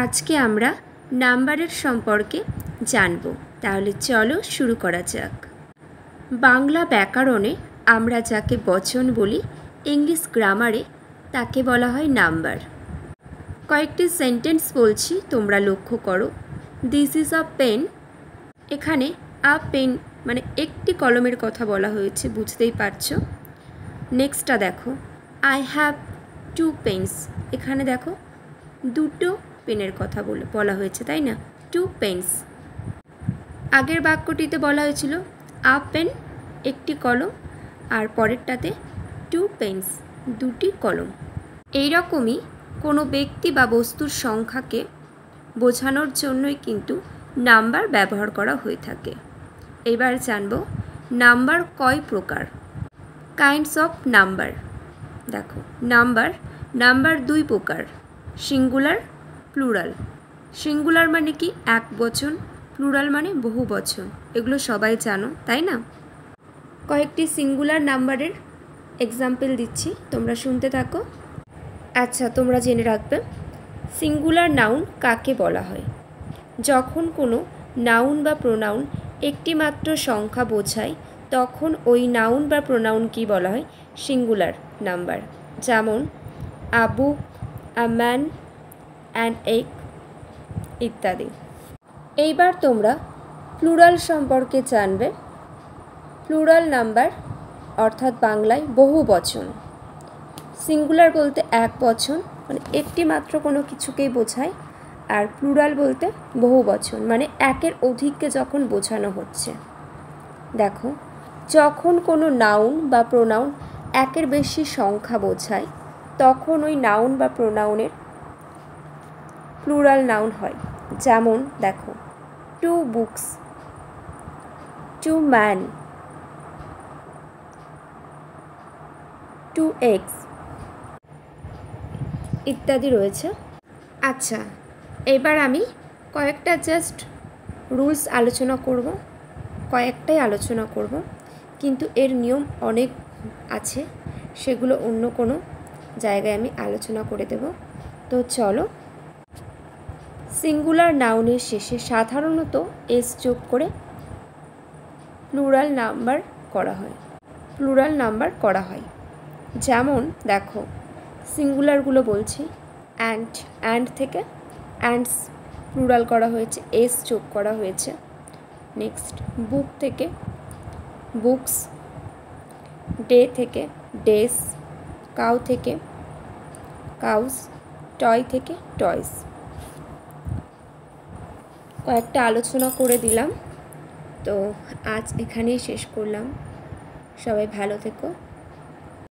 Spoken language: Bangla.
আজকে আমরা নাম্বারের সম্পর্কে জানব। তাহলে চলো শুরু করা যাক। বাংলা ব্যাকরণে আমরা যাকে বচন বলি, ইংলিশ গ্রামারে তাকে বলা হয় নাম্বার। কয়েকটি সেন্টেন্স বলছি, তোমরা লক্ষ্য করো। This is a pen. এখানে আ পেন মানে একটি কলমের কথা বলা হয়েছে, বুঝতেই পারছো। নেক্সটটা দেখো, আই হ্যাভ 2 পেন্স। এখানে দেখো দুটো পেনের কথা বলা হয়েছে, তাই না? 2 পেন্স। আগের বাক্যটিতে বলা হয়েছিল আ পেন একটি কলম, আর পরেরটাতে 2 পেন্স দুটি কলম। এইরকমই কোনো ব্যক্তি বা বস্তুর সংখ্যাকে বোঝানোর জন্যই কিন্তু নাম্বার ব্যবহার করা হয়ে থাকে। এবার জানব নাম্বার কয় প্রকার। Kinds of number. দেখো নাম্বার 2 প্রকার, সিঙ্গুলার, প্লুরাল। সিঙ্গুলার মানে কি এক বচন, প্লুরাল মানে বহু বচন। এগুলো সবাই জানো, তাই না? কয়েকটি সিঙ্গুলার নাম্বারের এক্সাম্পল দিচ্ছি, তোমরা শুনতে থাকো। আচ্ছা, তোমরা জেনে রাখবে সিঙ্গুলার নাউন কাকে বলা হয়। যখন কোনো নাউন বা প্রোনাউন একটি মাত্র সংখ্যা বোঝায়, তখন ওই নাউন বা প্রোনাউন কি বলা হয়? Singular number. যেমন আ বুক, আ ম্যান, অ্যান এগ ইত্যাদি। এইবার তোমরা প্লুরাল সম্পর্কে জানবে। প্লুরাল নাম্বার অর্থাৎ বাংলায় বহু বচন। সিঙ্গুলার বলতে এক বচন মানে একটি মাত্র কোনো কিছুকেই বোঝায়, আর প্লুরাল বলতে বহু বচন মানে একের অধিককে যখন বোঝানো হচ্ছে। দেখো, যখন কোনো নাউন বা প্রোনাউন একের বেশি সংখ্যা বোঝায়, তখন ওই নাউন বা প্রোনাউনের প্লুরাল নাউন হয়। যেমন দেখো, 2 বুকস, 2 ম্যান, 2 eggs ইত্যাদি রয়েছে। আচ্ছা, এবার আমি কয়েকটা জাস্ট রুলস আলোচনা করব, কয়েকটাই আলোচনা করব, কিন্তু এর নিয়ম অনেক আছে, সেগুলো অন্য কোনো জায়গায় আমি আলোচনা করে দেব। তো চলো। সিঙ্গুলার নাউনের শেষে সাধারণত এস যোগ করে প্লুরাল নাম্বার করা হয়। যেমন দেখো, সিঙ্গুলারগুলো বলছি। অ্যান্ড থেকে অ্যান্ডস প্লুরাল করা হয়েছে, এস যোগ করা হয়েছে। নেক্সট, বুক থেকে বুকস, ডে থেকে ডেস, কাউ থেকে কাউস, টয় থেকে টয়স। কয়েকটা আলোচনা করে দিলাম। তো আজ এখানেই শেষ করলাম। সবাই ভালো থেকো।